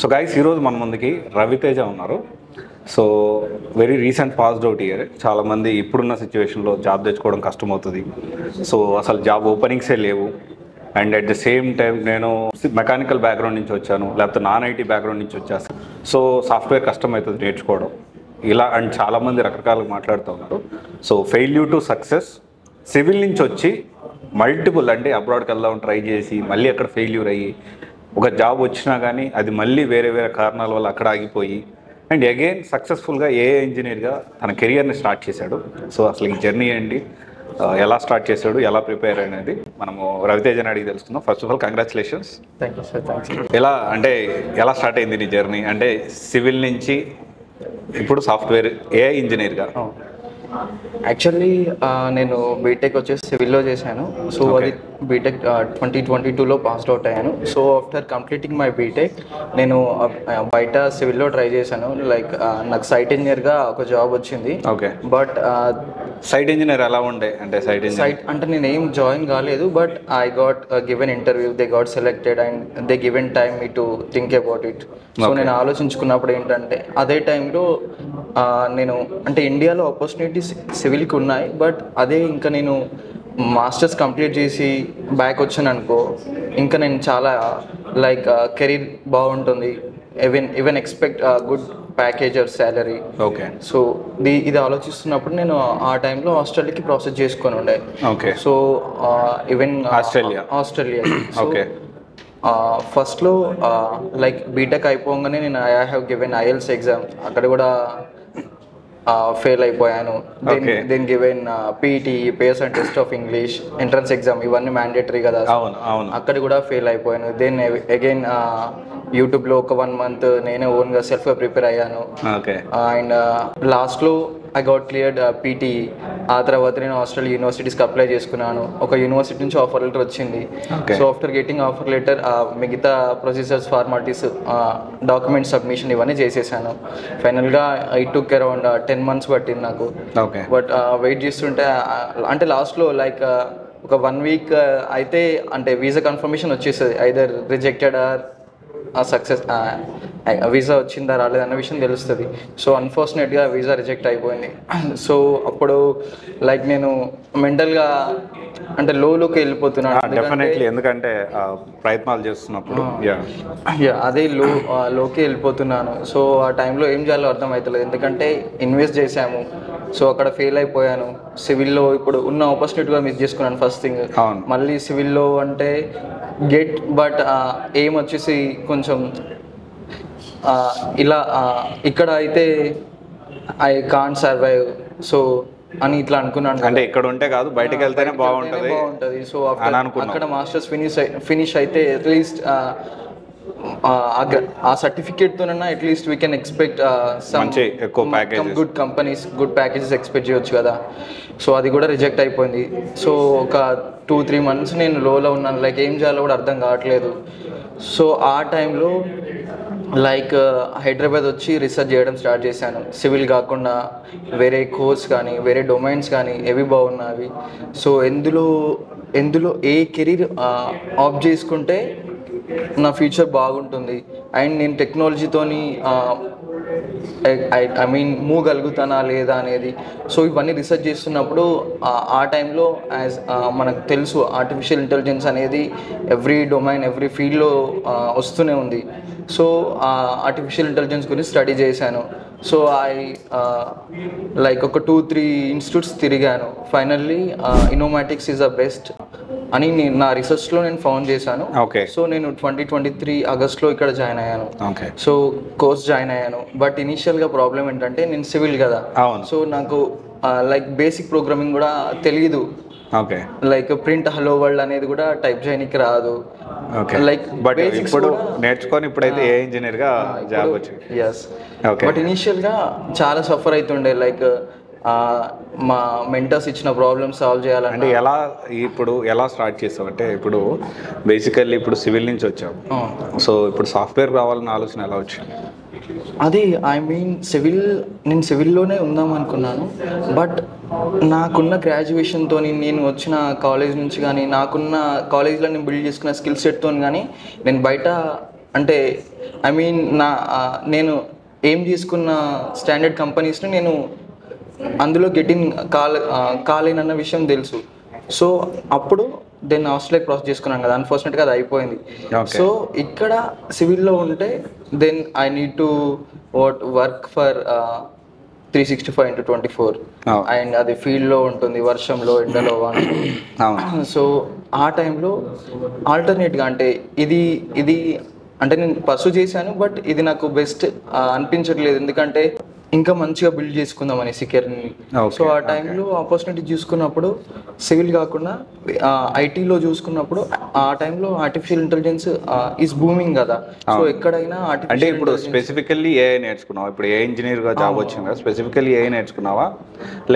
So guys ఈరోజు మన ముందుకి రవితేజ ఉన్నారు. So very recent passed out year. చాలామంది ఇప్పుడున్న సిచ్యువేషన్లో జాబ్ తెచ్చుకోవడం కష్టమవుతుంది. సో అసలు జాబ్ ఓపెనింగ్సే లేవు. And at the same time నేను మెకానికల్ బ్యాక్గ్రౌండ్ నుంచి వచ్చాను, లేకపోతే నాన్ ఐటీ బ్యాక్గ్రౌండ్ నుంచి వచ్చాను. సో సాఫ్ట్వేర్ కష్టమవుతుంది నేర్చుకోవడం. ఇలా అండ్ చాలామంది రకరకాలుగా మాట్లాడుతూ ఉన్నారు. So failure to success, civil నుంచి వచ్చి మల్టిపుల్ అంటే అబ్రాడ్కి వెళ్దాం ట్రై చేసి మళ్ళీ అక్కడ ఫెయిల్యూర్ అయ్యి ఒక జాబ్ వచ్చినా కానీ అది మళ్ళీ వేరే వేరే కారణాల వల్ల అక్కడ ఆగిపోయి అండ్ అగైన్ సక్సెస్ఫుల్గా ఏఐ ఇంజనీర్గా తన కెరియర్ని స్టార్ట్ చేశాడు. సో అసలు ఈ జర్నీ ఏంటి, ఎలా స్టార్ట్ చేశాడు, ఎలా ప్రిపేర్ అనేది మనము రవితేజని అడిగి తెలుసుకుందాం. First of all congratulations. Thank you sir. Thanks. ఎలా స్టార్ట్ అయింది నీ జర్నీ? అంటే సివిల్ నుంచి ఇప్పుడు సాఫ్ట్వేర్ ఏఐ ఇంజనీర్గా. యాక్చువల్లీ నేను బీటెక్ వచ్చేసి సివిల్లో చేశాను. సో అది బీటెక్ 2022లో పాస్డ్ అవుట్ అయ్యాను. So after completing my BTech నేను బయట సివిల్లో ట్రై చేశాను. లైక్ నాకు సైట్ ఇంజనీర్గా ఒక జాబ్ వచ్చింది. ఓకే, బట్ సైట్ ఇంజనీర్ ఎలా ఉండే? అంటే సైట్ అంటే నేను ఏం జాయిన్ కాలేదు, but I got given interview, they got selected and they given time me to think about it. So నేను ఆలోచించుకున్నప్పుడు ఏంటంటే అదే టైంలో నేను అంటే ఇండియాలో ఆపర్చునిటీస్ సివిల్కి ఉన్నాయి, బట్ అదే ఇంకా నేను మాస్టర్స్ కంప్లీట్ చేసి బ్యాక్ వచ్చాను అనుకో, ఇంకా నేను చాలా లైక్ కెరీర్ బాగుంటుంది, even expect good package or salary. Okay. So ఇది ఆలోచిస్తున్నప్పుడు నేను ఆ టైంలో ఆస్ట్రేలియాకి ప్రాసెస్ చేసుకొని ఉండే. Okay. So even Australia. Okay. ఫస్ట్లో లైక్ బీటెక్ అయిపోగానే నేను I have given IELTS exam, అక్కడ కూడా ఫెయిల్ అయిపోయాను. Then given PTE, pace and test of English, entrance exam, ఇవన్నీ మ్యాండేటరీ కదా, అక్కడ కూడా ఫెయిల్ అయిపోయాను. దెన్ అగైన్ యూట్యూబ్లో ఒక 1 month నేనే ఓన్గా సెల్ఫ్గా ప్రిపేర్ అయ్యాను. అండ్ లాస్ట్లో ఐ గాట్ క్లియర్డ్ పీటీ. ఆ తర్వాత నేను ఆస్ట్రేలియా యూనివర్సిటీస్కి అప్లై చేసుకున్నాను. ఒక యూనివర్సిటీ నుంచి ఆఫర్ లెటర్ వచ్చింది. So after getting offer letter మిగతా ప్రొసీజర్స్, ఫార్మాలిటీస్, డాక్యుమెంట్ సబ్మిషన్ ఇవన్నీ చేసేసాను. ఫైనల్గా ఇట్ టుక్ అరౌండ్ 10 months పట్టింది నాకు. బట్ వెయిట్ చేస్తుంటే అంటే లాస్ట్లో లైక్ ఒక 1 week అయితే అంటే వీసా కన్ఫర్మేషన్ వచ్చేస్తుంది, either rejected or success, visa వచ్చిందా రాలేదన్న విషయం తెలుస్తుంది. సో అన్ఫార్చునేట్గా వీసా రిజెక్ట్ అయిపోయింది. సో అప్పుడు లైక్ నేను మెంటల్గా అంటే లోకి వెళ్ళిపోతున్నాను. డెఫినెట్లీ, ఎందుకంటే ప్రయత్నాలు చేస్తున్నప్పుడు అదే లోకి వెళ్ళిపోతున్నాను. సో ఆ టైంలో ఏం చేయాలో అర్థం అవుతలేదు, ఎందుకంటే ఇన్వెస్ట్ చేశాము. సో అక్కడ ఫెయిల్ అయిపోయాను. సివిల్లో ఇప్పుడు ఉన్న ఆపర్చునిటీగా మిస్ చేసుకున్నాను ఫస్ట్ థింగ్. మళ్ళీ సివిల్లో అంటే బట్ ఏం వచ్చేసి కొంచెం ఇలా ఇక్కడ అయితే ఐ కాంట్ సర్వైవ్ సో అని ఇట్లా అనుకున్నాను. అంటే ఇక్కడ ఉంటే కాదు, బయటకు వెళ్తేనే బాగుంటుంది. సో అక్కడ మాస్టర్స్ ఫినిష్ అయితే అట్లీస్ట్ ఆ సర్టిఫికేట్తోనన్నా at least we can expect good companies, good packages expect చేయొచ్చు కదా. సో అది కూడా రిజెక్ట్ అయిపోయింది. సో ఒక 2-3 months నేను లోలో ఉన్నాను, లైక్ ఏం చేయాలో కూడా అర్థం కావట్లేదు. సో ఆ టైంలో లైక్ హైదరాబాద్ వచ్చి రీసెర్చ్ చేయడం స్టార్ట్ చేశాను. సివిల్ కాకుండా వేరే కోర్స్ కానీ వేరే డొమైన్స్ కానీ ఏవి బాగున్నాయి, సో ఎందులో ఏ కెరీర్ ఆప్ట్ చేసుకుంటే నా ఫ్యూచర్ బాగుంటుంది అండ్ నేను టెక్నాలజీతోని ఐ మీన్ మూవ్ గలుగుతానా లేదా అనేది. సో ఇవన్నీ రీసెర్చ్ చేస్తున్నప్పుడు ఆ టైంలో మనకు తెలుసు ఆర్టిఫిషియల్ ఇంటెలిజెన్స్ అనేది ఎవ్రీ డొమైన్, ఎవ్రీ ఫీల్డ్లో వస్తూనే ఉంది. సో ఆర్టిఫిషియల్ ఇంటెలిజెన్స్ గురించి స్టడీ చేశాను. సో లైక్ ఒక 2-3 ఇన్స్టిట్యూట్స్ తిరిగాను. ఫైనల్లీ ఇన్నోమాటిక్స్ ఈజ్ ద బెస్ట్ అని నా రీసెర్చ్లో నేను ఫౌండ్ చేశాను. సో నేను 2023 ఆగస్ట్లో ఇక్కడ జాయిన్ అయ్యాను. సో కోర్స్ జాయిన్ అయ్యాను. బట్ ఇనీషియల్గా ప్రాబ్లం ఏంటంటే నేను సివిల్ కదా, సో నాకు లైక్ బేసిక్ ప్రోగ్రామింగ్ కూడా తెలియదు. లైక్ ప్రింట్ హలో వరల్డ్ అనేది కూడా టైప్ చేయడానికి రాదు. లైక్ బట్ ఇప్పుడు నేర్చుకొని ఇప్పుడైతే ఏ ఇంజనీర్ గా జాబ్ వచ్చింది. yes బట్ ఇనిషియల్ గా చాలా సఫర్ అవుతుండే. లైక్ మా మెంటర్స్ ఇచ్చిన ప్రాబ్లమ్ సాల్వ్ చేయాలంటే ఎలా స్టార్ట్ చేసావు అంటే ఇప్పుడు బేసికల్లీ ఇప్పుడు సివిల్ నుంచి వచ్చావు, సో ఇప్పుడు సాఫ్ట్వేర్ రావాలన్న ఆలోచన ఎలా వచ్చింది? అది ఐ మీన్ నేను సివిల్లోనే ఉందాం అనుకున్నాను. బట్ నాకున్న గ్రాడ్యుయేషన్తో, నేను వచ్చిన కాలేజ్ నుంచి కానీ, నాకున్న కాలేజ్లో నేను బిల్డ్ చేసుకున్న స్కిల్ సెట్తో కానీ నేను బయట అంటే ఐ మీన్ నేను ఏం తీసుకున్న స్టాండర్డ్ కంపెనీస్ని నేను అందులో గెటిన్ కాలేనన్న విషయం తెలుసు. సో అప్పుడు దెన్ ఆస్ట్రేలియా క్రాస్ చేసుకున్నాను కదా, అన్ఫార్చునేట్గా అది అయిపోయింది. సో ఇక్కడ సివిల్లో ఉంటే then I need to work for 365/24 and అది ఫీల్డ్లో ఉంటుంది, వర్షంలో, ఎండలో, వానలో. సో ఆ టైంలో ఆల్టర్నేట్గా అంటే ఇది అంటే నేను పర్సూ చేశాను, బట్ ఇది నాకు బెస్ట్ అనిపించట్లేదు, ఎందుకంటే ఇంకా మంచిగా బిల్డ్ చేసుకుందాం అనేసి కెరీర్ని. సో ఆ టైంలో ఆపర్చునిటీ చూసుకున్నప్పుడు సివిల్ కాకుండా ఐటీలో చూసుకున్నప్పుడు ఆ టైంలో ఆర్టిఫిషియల్ ఇంటెలిజెన్స్ ఈజ్ బూమింగ్ కదా. సో ఎక్కడైనా అంటే ఇప్పుడు స్పెసిఫికల్లీ ఏఐ నేర్చుకున్నావా? ఇప్పుడు ఏ ఇంజనీర్గా జాబ్ వచ్చింది కదా, స్పెసిఫికల్లీ ఏఐ నేర్చుకున్నావా,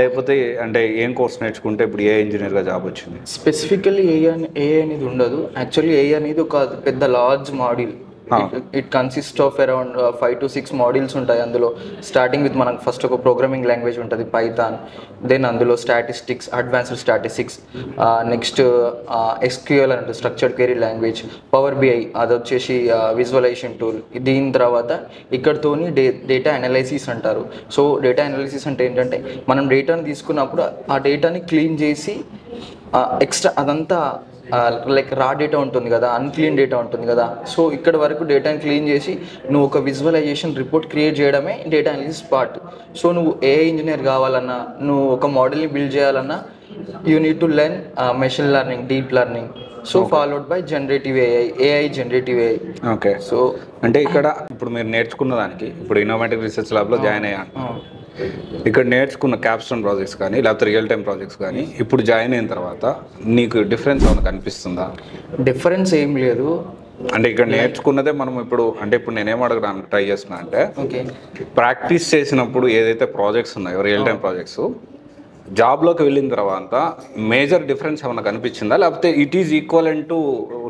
లేకపోతే అంటే ఏం కోర్స్ నేర్చుకుంటే ఇప్పుడు ఏ ఇంజనీర్గా జాబ్ వచ్చింది? స్పెసిఫికల్లీ ఏఐ అనేది ఉండదు. యాక్చువల్లీ ఏఐ అనేది ఒక పెద్ద large module. It consist of around 5 to 6 modules ఉంటాయి. అందులో స్టార్టింగ్ విత్ మనకు ఫస్ట్ ఒక ప్రోగ్రామింగ్ లాంగ్వేజ్ ఉంటుంది పైథాన్, దెన్ అందులో statistics, advanced statistics, next SQL అంటే structured query language, power BI అది వచ్చేసి విజువలైజేషన్ టూల్. దీని తర్వాత ఇక్కడతోని డేటా అనాలిసిస్ అంటారు. సో డేటా అనాలిసిస్ అంటే ఏంటంటే మనం డేటాని తీసుకున్నప్పుడు ఆ డేటాని క్లీన్ చేసి ఎక్స్ట్రా అదంతా లైక్ రా డేటా ఉంటుంది కదా, అన్క్లీన్ డేటా ఉంటుంది కదా. సో ఇక్కడ వరకు డేటాని క్లీన్ చేసి నువ్వు ఒక విజువలైజేషన్ రిపోర్ట్ క్రియేట్ చేయడమే డేటా అనాలిసిస్ పార్ట్. సో నువ్వు ఏఐ ఇంజనీర్ కావాలన్నా, నువ్వు ఒక మోడల్ని బిల్డ్ చేయాలన్నా, you need to learn machine learning, deep learning, so followed by generative AI generative AI. Okay. So అంటే ఇక్కడ ఇప్పుడు మీరు నేర్చుకున్న దానికి ఇప్పుడు ఇన్నోవేటివ్ రీసెర్చ్ ల్యాబ్లో జాయిన్ అయ్యాను, ఇక్కడ నేర్చుకున్న క్యాప్స్టోన్ ప్రాజెక్ట్స్ కానీ లేకపోతే రియల్ టైమ్ ప్రాజెక్ట్స్ కానీ ఇప్పుడు జాయిన్ అయిన తర్వాత నీకు డిఫరెన్స్ ఏమైనా కనిపిస్తుందా? డిఫరెన్స్ ఏం లేదు. అంటే ఇక్కడ నేర్చుకున్నదే మనం ఇప్పుడు అంటే ఇప్పుడు నేనేం అడగడానికి ట్రై చేస్తున్నా అంటే, ప్రాక్టీస్ చేసినప్పుడు ఏదైతే ప్రాజెక్ట్స్ ఉన్నాయో రియల్ టైమ్ ప్రాజెక్ట్స్, జాబ్లోకి వెళ్ళిన తర్వాత మేజర్ డిఫరెన్స్ ఏమైనా కనిపించిందా, లేకపోతే ఇట్ ఈజ్ ఈక్వలెంట్ టు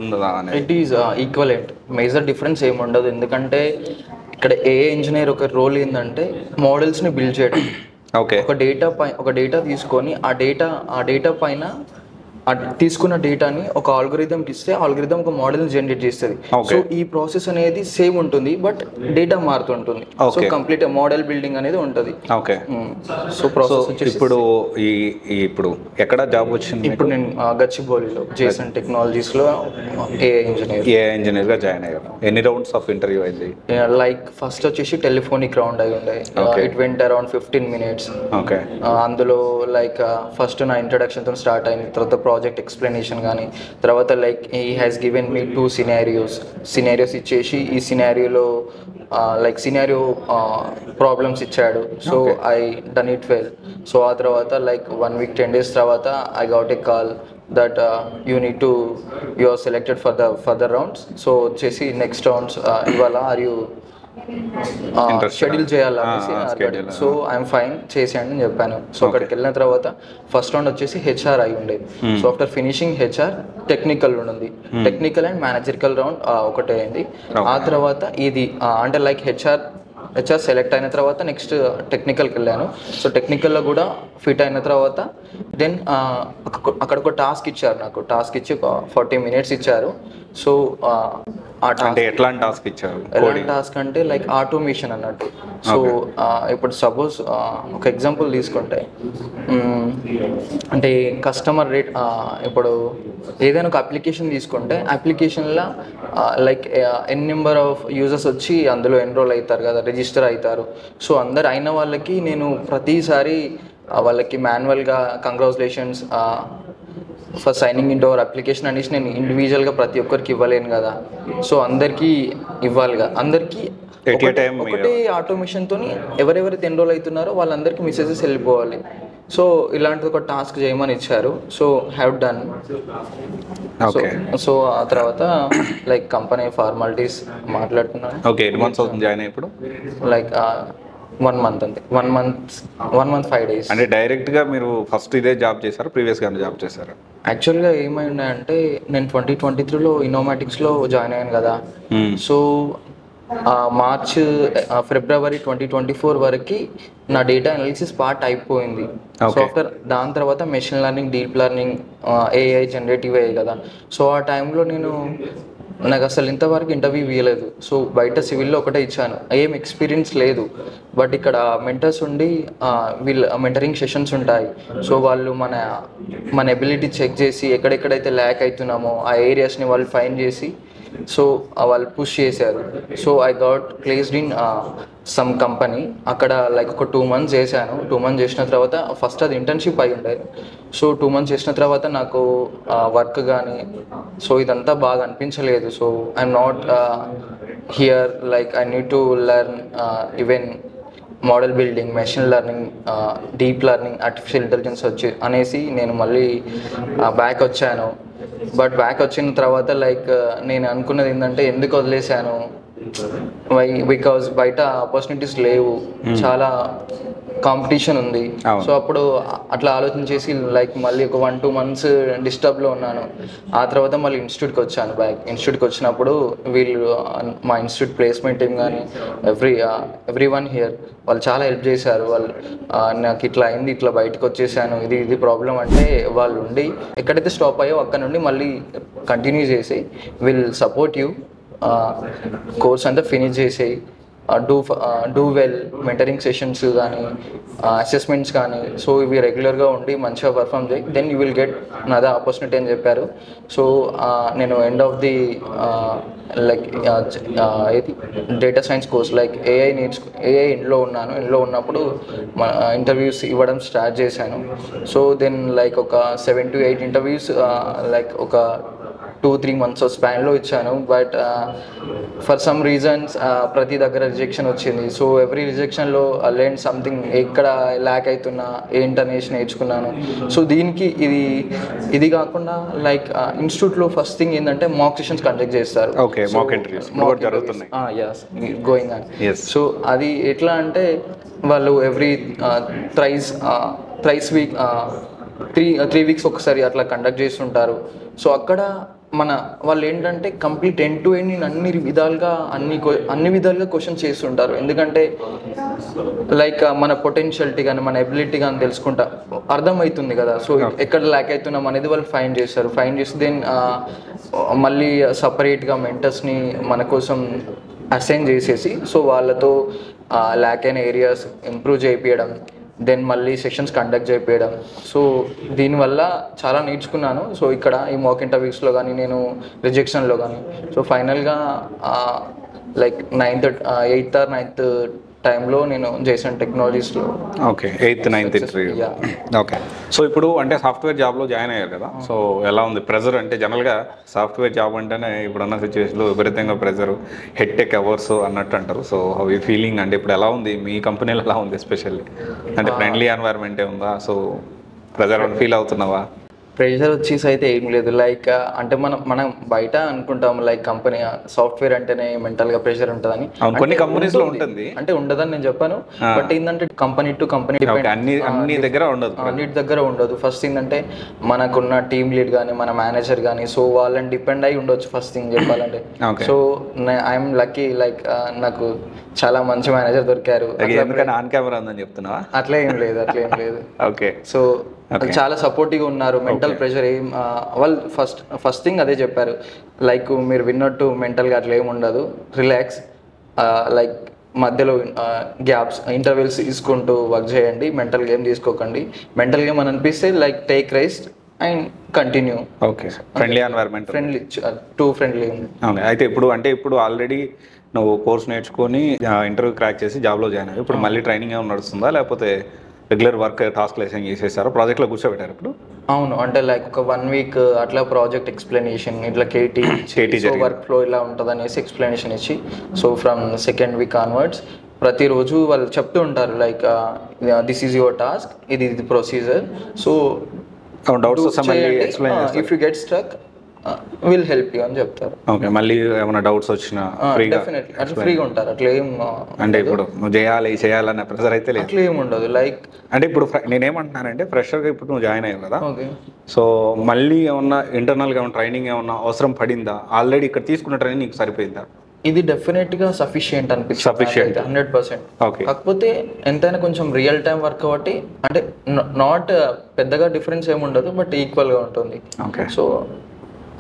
ఉన్నదా? It is equivalent. Major difference ఏమి ఉండదు, ఎందుకంటే ఇక్కడ ఏ ఇంజనీర్ ఒక రోల్ ఏంటంటే మోడల్స్ని బిల్డ్ చేయడం. ఓకే. ఒక డేటా తీసుకొని ఆ డేటా పైన తీసుకున్న డేటాని ఒక ఆల్గోరిథంకి ఇస్తే ఆల్గోరిథం ఒక మోడల్ని జనరేట్ చేస్తుంది. సో ఈ ప్రాసెస్ అనేది సేమ్ ఉంటుంది, బట్ డేటా మారుతుంటుంది. సో కంప్లీట్ మోడల్ బిల్డింగ్ అనేది ఉంటుంది. ఓకే. సో ప్రాసెస్ వచ్చేసి ఇప్పుడు ఎక్కడ జాబ్ వచ్చింది? ఇప్పుడు నేను గచ్చిబౌలిలో జేసన్ టెక్నాలజీస్లో ఏఐ ఇంజనీర్గా జాయిన్ అయ్యారు. ఎన్ని రౌండ్స్ ఆఫ్ ఇంటర్వ్యూ అయింది? లైక్ ఫస్ట్ వచ్చేసి టెలిఫోనిక్ రౌండ్ అయి ఉండే. It went around 15 minutes. Okay. అందులో లైక్ ఫస్ట్ నా ఇంట్రడక్షన్తో స్టార్ట్ అయింది, తర్వాత ప్రాజెక్ట్ ఎక్స్ప్లెనేషన్ కానీ, తర్వాత like he has given me 2 scenarios ఇచ్చేసి ఈ సినారియోలో లైక్ సినారియో ప్రాబ్లమ్స్ ఇచ్చాడు. So I done it well. So ఆ తర్వాత లైక్ 1 week 10 days తర్వాత I got a call that you are selected for the further rounds. So వచ్చేసి next rounds ఇవాళ or you schedule చేయాలనేసి. So I'm fine, చేసేయండి అని చెప్పాను. సో అక్కడికి వెళ్ళిన తర్వాత ఫస్ట్ రౌండ్ వచ్చేసి హెచ్ఆర్ అయి ఉండేది. So after finishing HR technical ఉంది, టెక్నికల్ అండ్ మేనేజరికల్ రౌండ్ ఒకటే అయింది. ఆ తర్వాత ఇది అంటే లైక్ హెచ్ఆర్ సెలెక్ట్ అయిన తర్వాత నెక్స్ట్ టెక్నికల్కి వెళ్ళాను. సో టెక్నికల్లో కూడా ఫిట్ అయిన తర్వాత దెన్ అక్కడ ఒక టాస్క్ ఇచ్చారు, నాకు టాస్క్ ఇచ్చి ఒక 40 minutes ఇచ్చారు. సో అంటే ఎట్లాంటి టాస్క్ ఇచ్చారు? ఎలాంటి టాస్క్ అంటే లైక్ ఆటోమేషన్ అన్నట్టు. సో ఇప్పుడు సపోజ్ ఒక ఎగ్జాంపుల్ తీసుకుంటే అంటే కస్టమర్ రేట్, ఇప్పుడు ఏదైనా ఒక అప్లికేషన్ తీసుకుంటే అప్లికేషన్లో like an number of users వచ్చి అందులో ఎన్రోల్ అవుతారు కదా, రిజిస్టర్ అవుతారు. సో అందరు అయిన వాళ్ళకి నేను ప్రతిసారి వాళ్ళకి మాన్యువల్గా congratulations for signing in to our application అనేసి నేను ఇండివిజువల్గా ప్రతి ఒక్కరికి ఇవ్వలేను కదా. సో అందరికీ ఇవ్వాలిగా, అందరికీ ఒకటే ఆటోమేషన్తో ఎవరెవరైతే ఎన్రోల్ అవుతున్నారో వాళ్ళందరికీ మెసేజెస్ వెళ్ళిపోవాలి. సో ఇలాంటిది ఒక టాస్క్ చేయమని ఇచ్చారు. So have done. సో ఆ తర్వాత లైక్ కంపెనీ ఫార్మాలిటీస్ మాట్లాడుతున్నాను. ఓకే. 8 months అవుతుంది జాయిన్ అయ్యి ఇప్పుడు? లైక్ 1 month అంతే. 1 month 5 days. అంటే డైరెక్ట్గా మీరు ఫస్ట్ ఇదే జాబ్ చేశారు, ప్రీవియస్గా జాబ్ చేశారు? యాక్చువల్గా ఏమైందంటే నేను 2023లో ఇన్నోమాటిక్స్లో జాయిన్ అయ్యాను కదా. సో మార్చ్ ఫిబ్రవరి 2024 వరకు నా డేటా అనాలిసిస్ పార్ట్ అయిపోయింది. సో ఆఫ్టర్ దాని తర్వాత machine learning, deep learning, AI, generative AI కదా. సో ఆ టైంలో నాకు అసలు ఇంతవరకు ఇంటర్వ్యూ ఇవ్వలేదు. సో బయట సివిల్లో ఒకటే ఇచ్చాను, ఏం ఎక్స్పీరియన్స్ లేదు. బట్ ఇక్కడ మెంటర్స్ ఉండి వీళ్ళు మెంటరింగ్ సెషన్స్ ఉంటాయి. సో వాళ్ళు మన ఎబిలిటీ చెక్ చేసి ఎక్కడెక్కడైతే ల్యాక్ అవుతున్నామో ఆ ఏరియాస్ని వాళ్ళు ఫైండ్ చేసి సో వాళ్ళు పుష్ చేశారు. So I got placed in some company. అక్కడ లైక్ ఒక 2 months చేశాను. 2 months చేసిన తర్వాత ఫస్ట్ అది ఇంటర్న్షిప్ అయి ఉండే. సో 2 months చేసిన తర్వాత నాకు వర్క్ కానీ సో ఇదంతా బాగా అనిపించలేదు. So I'm not here, like I need to learn even model building, machine learning, deep learning, artificial intelligence అనేసి నేను మళ్ళీ బ్యాక్ వచ్చాను. బట్ బ్యాక్ వచ్చిన తర్వాత లైక్ నేను అనుకున్నది ఏంటంటే ఎందుకు వదిలేశాను, బికాజ్ బయట ఆపర్చునిటీస్ లేవు, చాలా కాంపిటీషన్ ఉంది. సో అప్పుడు అట్లా ఆలోచించేసి లైక్ మళ్ళీ ఒక 1-2 months డిస్టర్బ్లో ఉన్నాను. ఆ తర్వాత మళ్ళీ ఇన్స్టిట్యూట్కి వచ్చాను. ఇన్స్టిట్యూట్కి వచ్చినప్పుడు వీళ్ళు మా ఇన్స్టిట్యూట్ ప్లేస్మెంట్ టీమ్ కానీ ఎవ్రీ వన్ హియర్ వాళ్ళు చాలా హెల్ప్ చేశారు. వాళ్ళు నాకు ఇట్లా అయింది, ఇట్లా బయటకు వచ్చేసాను, ఇది ప్రాబ్లం అంటే వాళ్ళు ఉండి ఎక్కడైతే స్టాప్ అయ్యో అక్కడ నుండి మళ్ళీ కంటిన్యూ చేసి విల్ సపోర్ట్ యూ, కోర్స్ అంతా ఫినిష్ చేసేయి, డూ వెల్, మెంటరింగ్ సెషన్స్ కానీ అసెస్మెంట్స్ కానీ సో ఇవి రెగ్యులర్గా ఉండి మంచిగా పర్ఫామ్ చేయి, then you will get another opportunity అని చెప్పారు. సో నేను end of the like data science course like AI ఇంట్లో ఉన్నప్పుడు ఇంటర్వ్యూస్ ఇవ్వడం స్టార్ట్ చేశాను. సో దెన్ లైక్ ఒక 7 to 8 ఇంటర్వ్యూస్ లైక్ ఒక 2-3 months స్పాన్లో ఇచ్చాను. బట్ ఫర్ సమ్ రీజన్స్ ప్రతి దగ్గర రిజెక్షన్ వచ్చింది. సో ఎవ్రీ రిజెక్షన్లో లెర్న్ సంథింగ్, ఎక్కడ ల్యాక్ అవుతున్నా ఏంటనేసి నేర్చుకున్నాను. సో దీనికి ఇది కాకుండా లైక్ ఇన్స్టిట్యూట్లో ఫస్ట్ థింగ్ ఏంటంటే మాక్ సెషన్స్ కండక్ట్ చేస్తారు. Going on. సో అది ఎట్లా అంటే వాళ్ళు ఎవ్రీ థ్రైస్ వీక్ 3 weeks ఒకసారి అట్లా కండక్ట్ చేస్తుంటారు. సో అక్కడ వాళ్ళు ఏంటంటే కంప్లీట్ ఎండ్ టు ఎండ్ అన్ని విధాలుగా క్వశ్చన్స్ చేస్తుంటారు. ఎందుకంటే లైక్ మన పొటెన్షియాలిటీ కానీ మన ఎబిలిటీ కానీ తెలుసుకుంటా అర్థమవుతుంది కదా. సో ఎక్కడ ల్యాక్ అవుతున్నాం అనేది వాళ్ళు ఫైండ్ చేసి దెన్ మళ్ళీ సపరేట్గా మెంటర్స్ని మన కోసం అసైన్ చేసేసి సో వాళ్ళతో ల్యాక్ అయిన ఏరియాస్ ఇంప్రూవ్ చేయించడం, దెన్ మళ్ళీ సెషన్స్ కండక్ట్ చేయించడం. సో దీనివల్ల చాలా నేర్చుకున్నాను. సో ఇక్కడ ఈ మాక్ ఇంటర్వ్యూస్లో కానీ నేను రిజెక్షన్లో కానీ సో ఫైనల్గా లైక్ 8th or 9th టైంలో నేను జేసన్ టెక్నాలజీస్లో. Okay, 8th, 9th interview. Okay, so ఇప్పుడు అంటే సాఫ్ట్వేర్ జాబ్లో జాయిన్ అయ్యారు కదా. సో ఎలా ఉంది ప్రెజర్? అంటే జనరల్గా సాఫ్ట్వేర్ జాబ్ అంటేనే ఇప్పుడున్న సిచ్యువేషన్లో విపరీతంగా ప్రెజర్, హెక్టిక్ అవర్స్ అన్నట్టు అంటారు. So how you feeling? అంటే ఇప్పుడు ఎలా ఉంది మీ కంపెనీలో, ఎలా ఉంది ఎస్పెషల్లీ? అంటే ఫ్రెండ్లీ ఎన్వైర్న్మెంటే ఉందా? సో ప్రెజర్ ఫీల్ అవుతున్నావా? ప్రెషర్ వచ్చేసి అయితే ఏం లేదు. లైక్ అంటే మనం బయట అనుకుంటాం లైక్ కంపెనీ సాఫ్ట్వేర్ అంటేనే మెంటల్గా ప్రెషర్ ఉంటుందని. కొన్ని కంపెనీస్లో ఉంటుంది, అంటే ఉండదని నేను చెప్పాను. బట్ ఏంటంటే కంపెనీ టు కంపెనీ డిపెండ్, అన్ని దగ్గర ఉండదు, అన్నిటి దగ్గర ఉండదు. ఫస్ట్ ఏంటంటే మనకున్న టీమ్ లీడ్ కానీ మన మేనేజర్ కానీ సో వాళ్ళని డిపెండ్ అయి ఉండొచ్చు ఫస్ట్ థింగ్ చెప్పాలంటే. సో ఐఎమ్ లక్కీ, లైక్ నాకు చాలా మంచి మేనేజర్ దొరికారు. ఆన్ కెమెరా ఉందని చెప్తున్నావా? అట్లా ఏం లేదు. ఓకే, సో చాలా సపోర్టివ్గా ఉన్నారు. మెంటల్ ప్రెషర్ వాళ్ళు ఫస్ట్ థింగ్ అదే చెప్పారు, లైక్ మీరు విన్నట్టు మెంటల్గా అట్లా ఏమి ఉండదు, రిలాక్స్, లైక్ మధ్యలో గ్యాప్స్ ఇంటర్వెల్స్ తీసుకుంటూ వర్క్ చేయండి, మెంటల్గా ఏం తీసుకోకండి, మెంటల్గా ఏమని అనిపిస్తే like take rest and continue. Okay, friendly environment, friendly. అయితే ఇప్పుడు ఆల్రెడీ నువ్వు కోర్స్ నేర్చుకొని ఇంటర్వ్యూ క్రాక్ చేసి జాబ్లో జాయిన్ అయ్యి ఇప్పుడు మళ్ళీ ట్రైనింగ్ ఏమైనా నడుస్తుందా, లేకపోతే రెగ్యులర్ వర్క్ టాస్క్లు ఏం చేసేసారో ప్రాజెక్ట్లో కూర్చోబెట్టారు ఇప్పుడు? అవును, అంటే లైక్ ఒక 1 week అట్లా ప్రాజెక్ట్ ఎక్స్ప్లెనేషన్, ఇట్లా కేటీ వర్క్ ఫ్లో ఇలా ఉంటుంది అనేసి ఎక్స్ప్లెనేషన్ ఇచ్చి so from 2nd week onwards ప్రతిరోజు వాళ్ళు చెప్తూ ఉంటారు like this is your task, ఇది procedure, so doubts if you get struck will help you అని చెప్తారు. ఓకే, మళ్ళీ ఏమైనా డౌట్స్ వచ్చినా డెఫినెట్లీ అట్లా ఫ్రీగా ఉంటారు. అట్లా ఏం అంటే ఇప్పుడు నువ్వు చేయాలన్న ప్రెషర్ అయితే లేదు, అట్లా ఏమి ఉండదు. లైక్ అంటే ఇప్పుడు నేనేమంటున్నానంటే ఫ్రెషర్గా ఇప్పుడు నువ్వు జాయిన్ అయ్యావు కదా, సో మళ్ళీ ఏమన్నా ఇంటర్నల్గా ఏమన్నా ట్రైనింగ్ ఏమన్నా అవసరం పడిందా? ఆల్రెడీ ఇక్కడ తీసుకున్న ట్రైనింగ్ నీకు సరిపోయిందా? ఇది డెఫినెట్గా సఫిషియంట్ అనిపిస్తుంది 100%. ఓకే. కాకపోతే ఎంతైనా కొంచెం రియల్ టైం వర్క్ కాబట్టి అంటే నాట్ పెద్దగా డిఫరెన్స్ ఏమి ఉండదు, బట్ ఈక్వల్గా ఉంటుంది. ఓకే. సో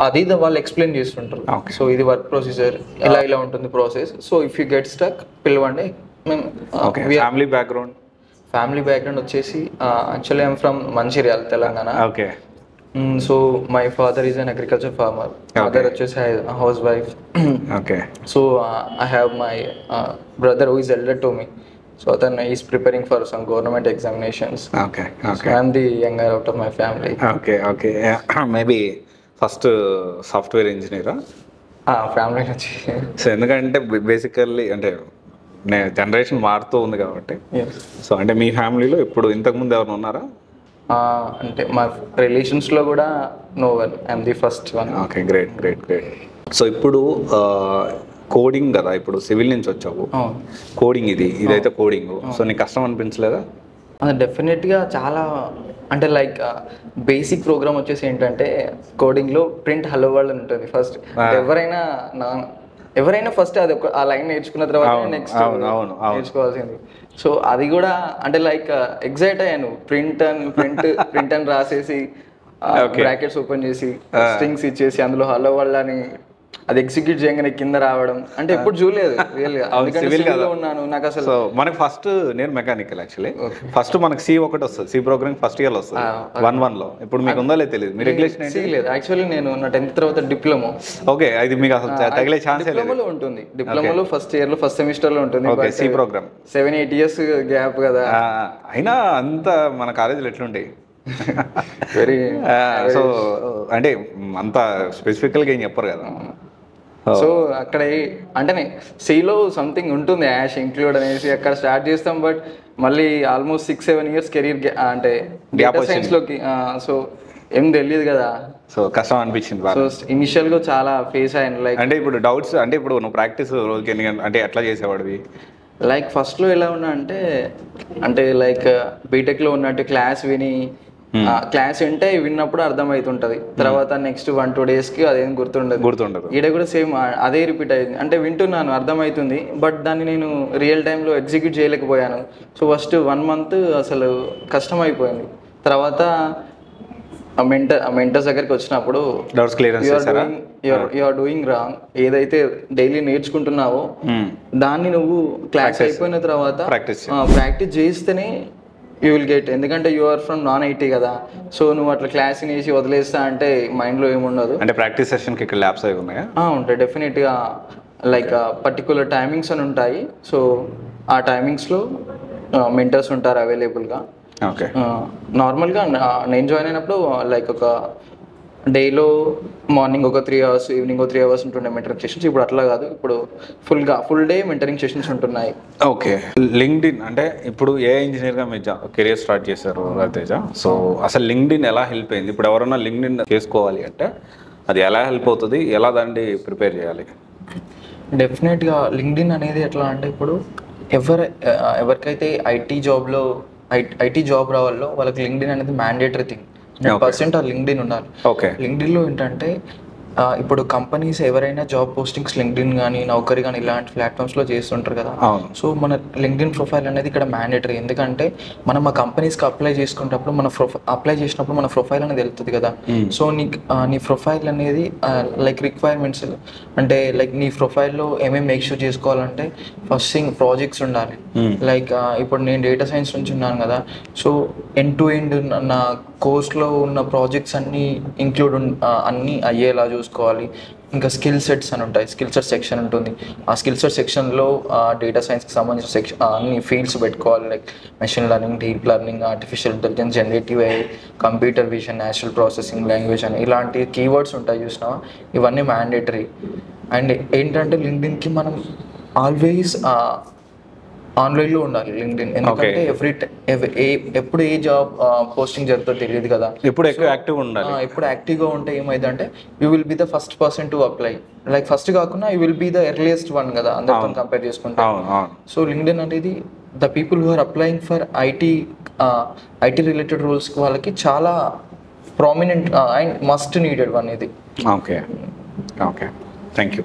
అది వాళ్ళు ఎక్స్ప్లెయిన్ చేస్తుంటారు. సో ఇది వర్క్ ప్రొసీజర్, ఇలా ఉంటుంది process. So if you get stuck పిలవండి. మేము ఫ్యామిలీ బ్యాక్గ్రౌండ్ వచ్చేసి actually I'm from Mancherial, Telangana. Okay. So my father is an agriculture farmer, mother వచ్చేసి housewife. Okay. So I have my brother who is elder to me. So అతను is preparing for some government examinations. Okay. So I'm the younger out of my family. Okay. Okay. Maybe first software ఇంజనీరా family నుంచి? So ఎందుకంటే basically అంటే generation మారుతూ ఉంది కాబట్టి. So అంటే మీ ఫ్యామిలీలో ఇప్పుడు ఇంతకుముందు ఎవరైనా ఉన్నారా? అంటే మా రిలేషన్స్లో కూడా no one, I'm the first one. Okay. Great great great. So ఇప్పుడు కోడింగ్ కదా, ఇప్పుడు సివిల్ నుంచి వచ్చావు, కోడింగ్ ఇదైతే కోడింగ్. సో నీకు కష్టం అనిపించలేదా? అది డెఫినెట్గా చాలా, అంటే లైక్ బేసిక్ ప్రోగ్రామ్ వచ్చేసి ఏంటంటే కోడింగ్లో ప్రింట్ హలో వరల్డ్ అని ఉంటుంది. ఫస్ట్ ఎవరైనా ఫస్ట్ అది ఆ లైన్ నేర్చుకున్న తర్వాత నెక్స్ట్ నేర్చుకోవాల్సింది. సో అది కూడా అంటే లైక్ ఎగ్జైట్ అయ్యాను. ప్రింట్ అని రాసేసి బ్రాకెట్స్ ఓపెన్ చేసి స్ట్రింగ్స్ ఇచ్చేసి అందులో హలో వరల్డ్ అని అది ఎగ్జిక్యూట్ చేయగానే కింద రావడం అంటే ఎప్పుడు చూడలేదు రియల్ గా ఉన్నాను. నాకు అసలు మనకి ఫస్ట్ నేను మెకానికల్ యాక్చువల్లీ ఫస్ట్ మనకి సి ఒకటి వస్తుంది, సి ప్రోగ్రామింగ్ ఫస్ట్ ఇయర్ వస్తుంది 1-1 లో. ఇప్పుడు మీకు ఉందో లేదు తెలియదు. మీ రెగ్యులేషన్ సి లేదు యాక్చువల్లీ. నేను నా 10th తర్వాత డిప్లొమా. ఓకే. అది మీకు అసలు తగిలే ఛాన్స్ లేదు. డిప్లొమాలో ఉంటుంది, డిప్లొమాలో ఫస్ట్ ఇయర్ లో ఫస్ట్ సెమిస్టర్ లో ఉంటుంది. Okay. C program 7-8 years gap కదా. అయినా అంత మన కాలేజీలో ఎట్లుంటాయి వెరీ. సో అంటే అంత స్పెసిఫికల్గా ఏం చెప్పరు కదా. సో అక్కడ అంటే సిలో సంథింగ్ ఉంటుంది యాష్ ఇంక్లూడ్ అనేసి అక్కడ స్టార్ట్ చేస్తాం. బట్ మళ్ళీ ఆల్మోస్ట్ 6-7 years కెరీర్ అంటే డేటా సైన్స్లోకి. సో ఏం తెలియదు కదా. సో కష్టం అనిపించింది. సో ఇనిషియల్గా చాలా ఫేస్ అయ్యాను. లైక్ అంటే ఇప్పుడు డౌట్స్ అంటే ఇప్పుడు నువ్వు ప్రాక్టీస్ రోజుకి ఎన్ని గంటలు అంటే ఎట్లా చేసేవాడివి? లైక్ ఫస్ట్లో ఎలా ఉన్నా అంటే లైక్ బీటెక్లో ఉన్నట్టు క్లాస్ క్లాస్ వింటే విన్నప్పుడు అర్థమవుతుంటుంది. తర్వాత నెక్స్ట్ 1-2 daysకి అదేం గుర్తుండదు. ఈడ కూడా సేమ్ అదే రిపీట్ అయింది. అంటే వింటున్నాను అర్థమవుతుంది, బట్ దాన్ని నేను రియల్ టైంలో ఎగ్జిక్యూట్ చేయలేకపోయాను. సో ఫస్ట్ 1 month అసలు కష్టమైపోయింది. తర్వాత మెంటర్స్ దగ్గరికి వచ్చినప్పుడు యు ఆర్ డూయింగ్ రాంగ్, ఏదైతే డైలీ నేర్చుకుంటున్నావో దాన్ని నువ్వు క్లాస్ అయిపోయిన తర్వాత ప్రాక్టీస్ చేస్తేనే యూ విల్ గెట్. ఎందుకంటే you are from non IT కదా. సో నువ్వు అట్లా క్లాస్ వేసి వదిలేస్తా అంటే మైండ్లో ఏముండదు. అంటే ప్రాక్టీస్ సెషన్కి ఇక్కడ ల్యాబ్స్ అవి ఉన్నాయా? ఉంటాయి డెఫినెట్గా. లైక్ పర్టికులర్ టైమింగ్స్ అని ఉంటాయి. సో ఆ టైమింగ్స్లో మెంటర్స్ ఉంటారు అవైలబుల్గా. ఓకే. నార్మల్గా నేను జాయిన్ అయినప్పుడు లైక్ ఒక డేలో మార్నింగ్ ఒక 3 hours, ఈవినింగ్ 3 hours ఉంటుండే మెంటరింగ్ సెషన్స్. ఇప్పుడు అట్లా కాదు, ఇప్పుడు ఫుల్ డే మెంటరింగ్ సెషన్స్ ఉంటున్నాయి. ఓకే. లింక్డ్ఇన్ అంటే ఇప్పుడు ఏ ఇంజనీర్గా మీరు కెరియర్ స్టార్ట్ చేశారు రవితేజ. సో అసలు లింక్డ్ఇన్ ఎలా హెల్ప్ అయింది? ఇప్పుడు ఎవరైనా లింక్డ్ఇన్ చేసుకోవాలి అంటే అది ఎలా హెల్ప్ అవుతుంది, ఎలా దాన్ని ప్రిపేర్ చేయాలి? డెఫినెట్గా లింక్డ్ఇన్ అనేది ఎట్లా అంటే ఇప్పుడు ఎవరికైతే ఐటీ జాబ్ రావాలో వాళ్ళకి లింక్డ్ఇన్ అనేది మ్యాండేటరీ థింగ్. 100% ఆ లింక్డ్ఇన్ ఉండాలి. ఓకే. లింక్డ్ఇన్లో ఏంటంటే ఇప్పుడు కంపెనీస్ ఎవరైనా జాబ్ పోస్టింగ్స్ లింక్డ్ఇన్ కానీ నౌకరీ కానీ ఇలాంటి ప్లాట్ఫామ్స్లో చేస్తుంటారు కదా. సో మన లింక్డ్ఇన్ ప్రొఫైల్ అనేది ఇక్కడ మ్యాండేటరీ. ఎందుకంటే మనం ఆ కంపెనీస్కి అప్లై చేసుకునేటప్పుడు అప్లై చేసినప్పుడు మన ప్రొఫైల్ అనేది వెళ్తుంది కదా. సో నీ ప్రొఫైల్ అనేది లైక్ రిక్వైర్మెంట్స్ అంటే లైక్ నీ ప్రొఫైల్లో ఏమేమి మేక్ షూర్ చేసుకోవాలంటే ఫస్ట్ థింగ్ ప్రాజెక్ట్స్ ఉండాలి. లైక్ ఇప్పుడు నేను డేటా సైన్స్ నుంచి ఉన్నాను కదా. సో ఎండ్ టు ఎండ్ నా కోర్స్లో ఉన్న ప్రాజెక్ట్స్ అన్నీ అన్నీ అయ్యేలా చూసుకోవాలి. ఇంకా స్కిల్ సెట్స్ అని ఉంటాయి, స్కిల్ సెట్ సెక్షన్ ఉంటుంది. ఆ స్కిల్ సెట్ సెక్షన్లో డేటా సైన్స్కి సంబంధించిన అన్ని ఫీల్డ్స్ పెట్టుకోవాలి. Like machine learning, deep learning, artificial intelligence, generative AI, computer vision, natural processing language అని ఇలాంటి కీవర్డ్స్ ఉంటాయి చూసినా. ఇవన్నీ మ్యాండేటరీ. అండ్ ఏంటంటే లింక్డ్ఇన్కి మనం ఆల్వేస్ ఆన్లైన్లో ఉండాలి లింక్డ్ఇన్. ఎందుకంటే ఎప్పుడు ఏ జాబ్ పోస్టింగ్ జరుగుతుందో తెలియదు కదా. ఎప్పుడు ఎక్కువ యాక్టివ్ ఉండాలి. ఎప్పుడు యాక్టివ్గా ఉంటే ఏమైందంటే you will be the first person to apply. Like first కాకుండా you will be the earliest one కదా అందరితో కంపేర్ చేసుకుంటే. సో లింక్డ్ఇన్ అనేది the people who are applying for IT related roles వాళ్ళకి చాలా prominent and must needed one ఇది. Okay. Okay. Thank you.